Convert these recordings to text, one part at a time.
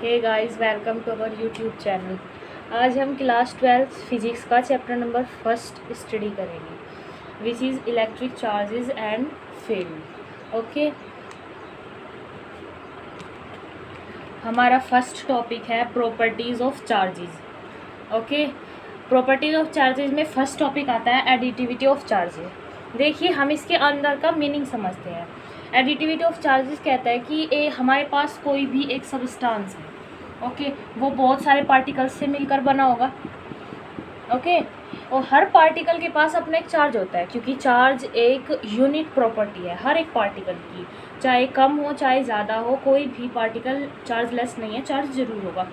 Hey guys, welcome to our YouTube channel. आज हम class 12 physics का चैप्टर नंबर 1 स्टडी करेंगे, which is electric charges and field. Okay, हमारा first topic है properties of charges. Okay, properties of charges में first topic आता है additivity of charges. देखिए, हम इसके अंदर का मीनिंग समझते हैं। एडिटिविटी ऑफ चार्जेस कहता है कि हमारे पास कोई भी एक सब्सटेंस है, ओके, वो बहुत सारे पार्टिकल्स से मिलकर बना होगा, ओके, और हर पार्टिकल के पास अपना एक चार्ज होता है, क्योंकि चार्ज एक यूनिक प्रॉपर्टी है हर एक पार्टिकल की, चाहे कम हो चाहे ज़्यादा हो, कोई भी पार्टिकल चार्जलेस नहीं है, चार्ज ज़रूर होगा।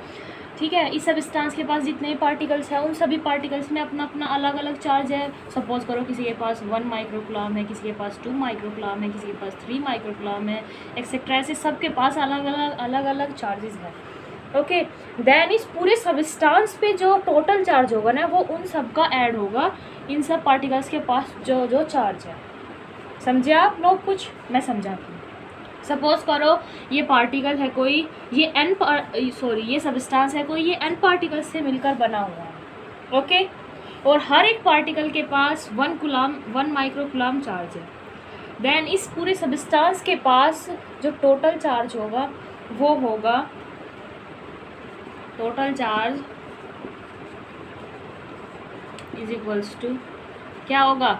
ठीक है, इस सब्सटेंस के पास जितने पार्टिकल्स हैं उन सभी पार्टिकल्स में अपना अपना अलग अलग चार्ज है। सपोज करो किसी के पास 1 माइक्रोकूलम है, किसी के पास 2 माइक्रोकूलम है, किसी के पास 3 माइक्रोकूलम है, एक्सेट्रा। ऐसे सबके पास अलग अलग चार्जेस हैं। ओके, देन इस पूरे सब्सटेंस पे जो टोटल चार्ज होगा ना, वो उन सब का ऐड होगा इन सब पार्टिकल्स के पास जो जो चार्ज है। समझे आप लोग? कुछ मैं समझाती हूँ। सपोज करो ये पार्टिकल है कोई, ये सब्सटेंस है कोई, ये n पार्टिकल्स से मिलकर बना हुआ है, ओके, और हर एक पार्टिकल के पास 1 माइक्रोकूलम चार्ज है। देन इस पूरे सब्सटेंस के पास जो टोटल चार्ज होगा वो होगा, total charge is equals to क्या होगा,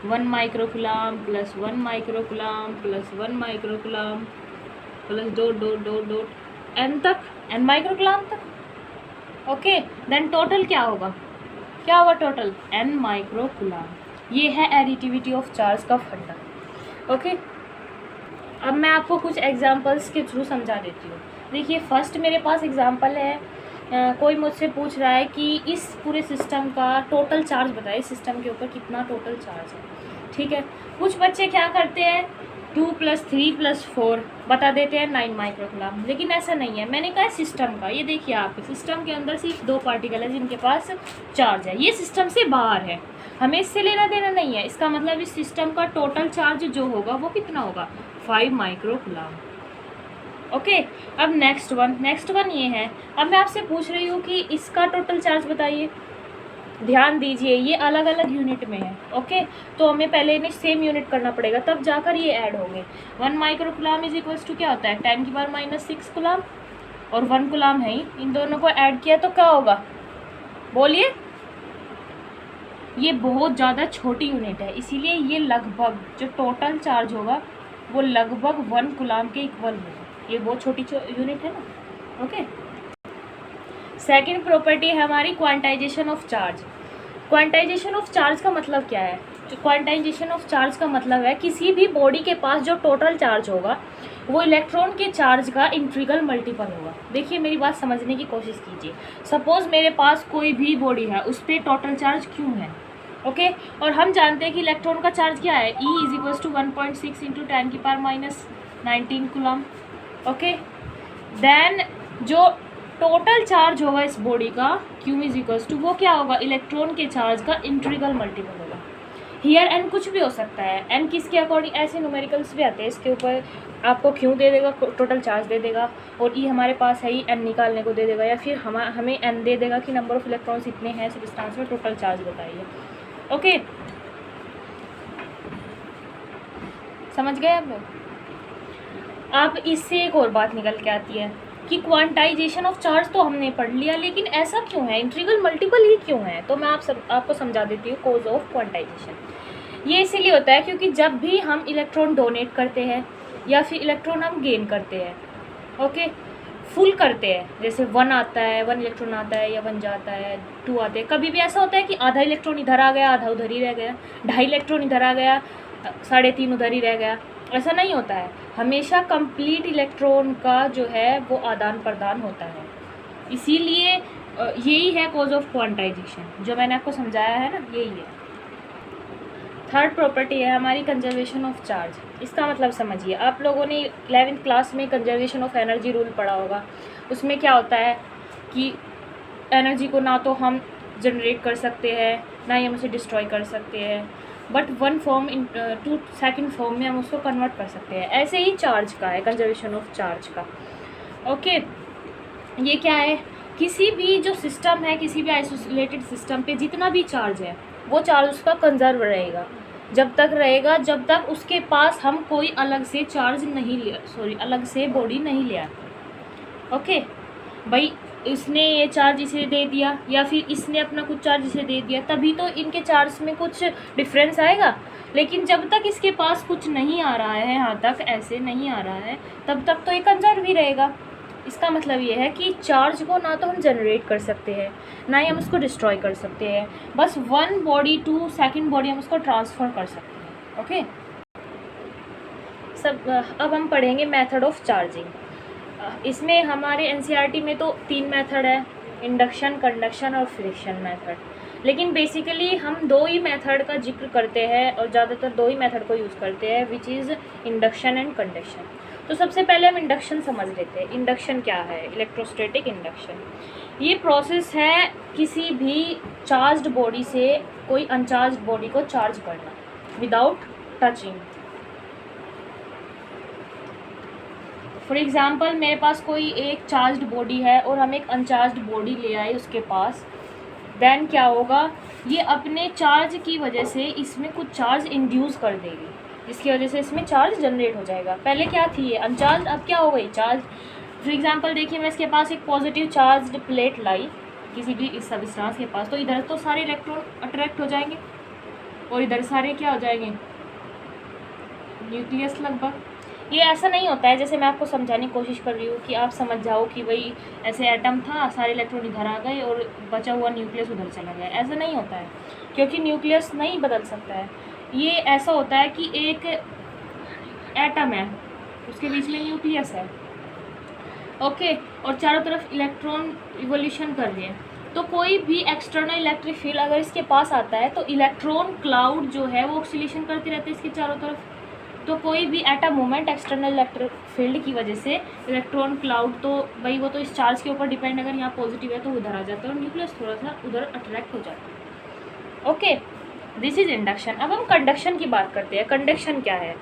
1 microcoulomb plus 1 microcoulomb plus 1 microcoulomb plus dot n तक, n माइक्रोकूलम तक। ओके, देन टोटल क्या होगा टोटल n माइक्रोकूलम। ये है एडिटिविटी ऑफ चार्ज का फंडा। ओके, अब मैं आपको कुछ एग्जांपल्स के थ्रू समझा देती हूँ। देखिए, फर्स्ट मेरे पास एग्जांपल है, कोई मुझसे पूछ रहा है कि इस पूरे सिस्टम का टोटल चार्ज बताइए, सिस्टम के ऊपर कितना टोटल चार्ज है। ठीक है, कुछ बच्चे क्या करते हैं 2 + 3 + 4 बता देते हैं 9 माइक्रोकूलम, लेकिन ऐसा नहीं है। मैंने कहा सिस्टम का, ये देखिए आप, सिस्टम के अंदर सिर्फ 2 पार्टिकल है जिनके पास चार्ज है, ये सिस्टम से बाहर है, हमें इससे लेना देना नहीं है। इसका मतलब इस सिस्टम का टोटल चार्ज जो होगा वो कितना होगा, 5 माइक्रोकूलम। ओके, अब नेक्स्ट वन ये है। अब मैं आपसे पूछ रही हूँ कि इसका टोटल चार्ज बताइए। ध्यान दीजिए, ये अलग अलग यूनिट में है, ओके, तो हमें पहले इन्हें सेम यूनिट करना पड़ेगा, तब जाकर ये ऐड होंगे। 1 माइक्रोकूलम इज इक्वल्स टू क्या होता है, 10⁻⁻6 कूलम, और 1 कूलम है ही, इन दोनों को ऐड किया तो क्या होगा, बोलिए। ये बहुत ज़्यादा छोटी यूनिट है, इसीलिए ये लगभग जो टोटल चार्ज होगा वो लगभग 1 कूलम के इक्वल होगा। ये बहुत छोटी यूनिट है ना, ओके। सेकंड प्रॉपर्टी है हमारी quantization of charge. Quantization of charge का मतलब क्या है? क्वांटाइजेशन ऑफ चार्ज का मतलब है किसी भी बॉडी के पास जो टोटल चार्ज होगा वो इलेक्ट्रॉन के चार्ज का इंटीग्रल मल्टीपल होगा। देखिए, मेरी बात समझने की कोशिश कीजिए। सपोज मेरे पास कोई भी बॉडी है, उस पर टोटल चार्ज क्यों है, ओके, और हम जानते हैं कि इलेक्ट्रॉन का चार्ज क्या है, E is equals to 1.6 × 10⁻⁻19 coulomb. Okay, then जो टोटल चार्ज होगा इस बॉडी का, Q इज इक्वल्स टू, वो क्या होगा, इलेक्ट्रॉन के चार्ज का इंटीग्रल मल्टीपल होगा। हियर n कुछ भी हो सकता है, n किसके अकॉर्डिंग, ऐसे न्यूमेरिकल्स भी आते हैं, इसके ऊपर आपको Q दे देगा, टोटल चार्ज दे देगा, और E हमारे पास है ही, n निकालने को दे देगा, या फिर हमें n दे देगा कि नंबर ऑफ इलेक्ट्रॉन्स इतने हैं सब्सटेंस में, टोटल चार्ज बताइए। ओके, समझ गए आप लोग? अब इससे एक और बात निकल के आती है कि क्वांटाइजेशन ऑफ चार्ज तो हमने पढ़ लिया, लेकिन ऐसा क्यों है, इंटीग्रल मल्टीपल ही क्यों है? तो मैं आपको समझा देती हूँ कॉज ऑफ क्वांटाइजेशन। ये इसीलिए होता है क्योंकि जब भी हम इलेक्ट्रॉन डोनेट करते हैं या फिर इलेक्ट्रॉन हम गेन करते हैं, ओके, फुल करते हैं, जैसे 1 आता है, 1 इलेक्ट्रॉन आता है, या 1 जाता है, 2 आते हैं। कभी भी ऐसा होता है कि आधा इलेक्ट्रॉन इधर आ गया, आधा उधर ही रह गया, 2.5 इलेक्ट्रॉन इधर आ गया, 3.5 उधर ही रह गया, ऐसा नहीं होता है। हमेशा कंप्लीट इलेक्ट्रॉन का जो है वो आदान प्रदान होता है, इसीलिए यही है कॉज ऑफ क्वांटाइजेशन, जो मैंने आपको समझाया है ना, यही है। थर्ड प्रॉपर्टी है हमारी कंजर्वेशन ऑफ चार्ज। इसका मतलब समझिए, आप लोगों ने 11th क्लास में कंजर्वेशन ऑफ एनर्जी रूल पढ़ा होगा। उसमें क्या होता है कि एनर्जी को ना तो हम जनरेट कर सकते हैं, ना ही हम उसे डिस्ट्रॉय कर सकते हैं, but 1 form to second form में हम उसको कन्वर्ट कर सकते हैं। ऐसे ही चार्ज का है, कंजर्वेशन ऑफ चार्ज का, ओके। ये क्या है, किसी भी जो सिस्टम है, किसी भी आइसोलेटेड सिस्टम पे जितना भी चार्ज है वो चार्ज उसका कंजर्व रहेगा, जब तक रहेगा जब तक उसके पास हम कोई अलग से चार्ज नहीं लिया, अलग से बॉडी नहीं लिया। ओके भाई, इसने ये चार्ज इसे दे दिया या फिर इसने अपना कुछ चार्ज इसे दे दिया, तभी तो इनके चार्ज में कुछ डिफरेंस आएगा। लेकिन जब तक इसके पास कुछ नहीं आ रहा है, यहाँ तक ऐसे नहीं आ रहा है, तब तक तो ये कंजर्व ही रहेगा। इसका मतलब ये है कि चार्ज को ना तो हम जनरेट कर सकते हैं, ना ही हम उसको डिस्ट्रॉय कर सकते हैं, बस one body to second body हम उसको ट्रांसफ़र कर सकते हैं। ओके अब हम पढ़ेंगे मेथड ऑफ चार्जिंग। इसमें हमारे एनसीईआरटी में तो 3 मेथड है, इंडक्शन, कंडक्शन और फ्रिक्शन मेथड। लेकिन बेसिकली हम 2 ही मेथड का जिक्र करते हैं और ज़्यादातर 2 ही मेथड को यूज़ करते हैं, which is induction and conduction. तो सबसे पहले हम इंडक्शन समझ लेते हैं। इंडक्शन क्या है? इलेक्ट्रोस्टैटिक इंडक्शन ये प्रोसेस है किसी भी चार्ज्ड बॉडी से कोई अनचार्ज्ड बॉडी को चार्ज करना विदाउट टचिंग। फॉर एग्ज़ाम्पल मेरे पास कोई एक चार्ज्ड बॉडी है और हम एक अनचार्ज्ड बॉडी ले आए उसके पास, देन क्या होगा, ये अपने चार्ज की वजह से इसमें कुछ चार्ज इंड्यूस कर देगी, जिसकी वजह से इसमें चार्ज जनरेट हो जाएगा। पहले क्या थी ये अनचार्ज, अब क्या हो गई चार्ज। फॉर एग्ज़ाम्पल देखिए, मैं इसके पास एक पॉजिटिव चार्ज्ड प्लेट लाई किसी भी इस सब्सटेंस के पास, तो इधर तो सारे इलेक्ट्रॉन अट्रैक्ट हो जाएंगे और इधर सारे क्या हो जाएंगे, न्यूक्लियस लगभग। ये ऐसा नहीं होता है, जैसे मैं आपको समझाने की कोशिश कर रही हूँ कि आप समझ जाओ कि भाई ऐसे एटम था, सारे इलेक्ट्रॉन इधर आ गए और बचा हुआ न्यूक्लियस उधर चला गया। ऐसा नहीं होता है, क्योंकि न्यूक्लियस नहीं बदल सकता है। ये ऐसा होता है कि एक एटम है, उसके बीच में न्यूक्लियस है, ओके, और चारों तरफ इलेक्ट्रॉन इवोल्यूशन कर रहे हैं। तो कोई भी एक्सटर्नल इलेक्ट्रिक फील्ड अगर इसके पास आता है तो इलेक्ट्रॉन क्लाउड जो है वो ऑक्सीलेशन करते रहते हैं इसके चारों तरफ। तो कोई भी atom movement external electric field की वजह से इलेक्ट्रॉन क्लाउड, तो भाई वो तो इस चार्ज के ऊपर डिपेंड, अगर यहाँ पॉजिटिव है तो उधर आ जाता है और न्यूक्लियस थोड़ा सा उधर अट्रैक्ट हो जाता है। Okay, this is induction. अब हम कंडक्शन की बात करते हैं। कंडक्शन क्या है?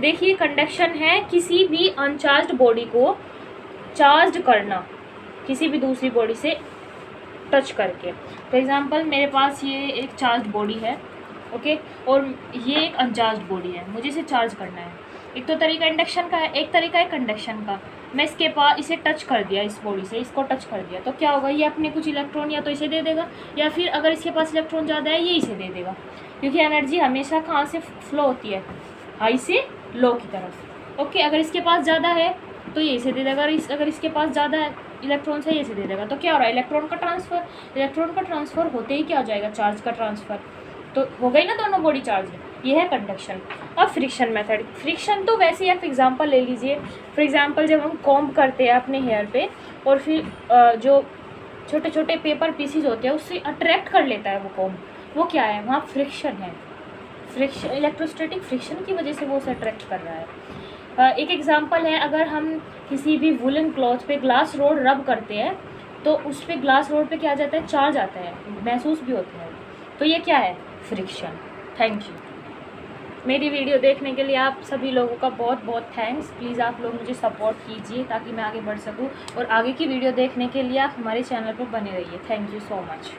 देखिए, कंडक्शन है किसी भी अनचार्ज्ड बॉडी को चार्ज करना किसी भी दूसरी बॉडी से टच करके। फॉर एग्जांपल मेरे पास ये एक चार्ज बॉडी है, ओके, और ये एक अनचार्ज्ड बॉडी है, मुझे इसे चार्ज करना है। एक तो तरीका इंडक्शन का है, एक तरीका है कंडक्शन का। मैं इसके पास इसे टच कर दिया, इस बॉडी से इसको टच कर दिया, तो क्या होगा, ये अपने कुछ इलेक्ट्रॉन या तो इसे दे देगा या फिर अगर इसके पास इलेक्ट्रॉन ज़्यादा है ये इसे दे देगा, क्योंकि एनर्जी हमेशा कहाँ से फ्लो होती है, हाई से लो की तरफ। ओके, अगर इसके पास ज़्यादा है तो ये इसे दे देगा, अगर इसके पास ज़्यादा है इलेक्ट्रॉन से ये इसे दे देगा। तो क्या हो रहा है, इलेक्ट्रॉन का ट्रांसफ़र। इलेक्ट्रॉन का ट्रांसफ़र होते ही क्या हो जाएगा, चार्ज का ट्रांसफ़र, तो हो गई ना दोनों बॉडी चार्ज। ये है कंडक्शन। अब फ्रिक्शन मेथड। फ्रिक्शन तो वैसे ही आप एग्जांपल ले लीजिए। फॉर एग्जांपल जब हम कॉम्ब करते हैं अपने हेयर पे और फिर जो छोटे छोटे पेपर पीसीज होते हैं उससे अट्रैक्ट कर लेता है वो कॉम्ब, वो क्या है, वहाँ फ्रिक्शन है। फ्रिक्शन, इलेक्ट्रोस्टैटिक फ्रिक्शन की वजह से वो उसे अट्रैक्ट कर रहा है। एक एग्जांपल है, अगर हम किसी भी वुलन क्लॉथ पे ग्लास रोड रब करते हैं तो उस पर ग्लास रोड पे क्या आ जाता है, चार्ज आता है, महसूस भी होता है। तो ये क्या है, फ्रिक्शन। Thank you. मेरी वीडियो देखने के लिए आप सभी लोगों का बहुत बहुत थैंक्स। प्लीज़ आप लोग मुझे सपोर्ट कीजिए ताकि मैं आगे बढ़ सकूं, और आगे की वीडियो देखने के लिए आप हमारे चैनल पर बने रहिए। Thank you so much.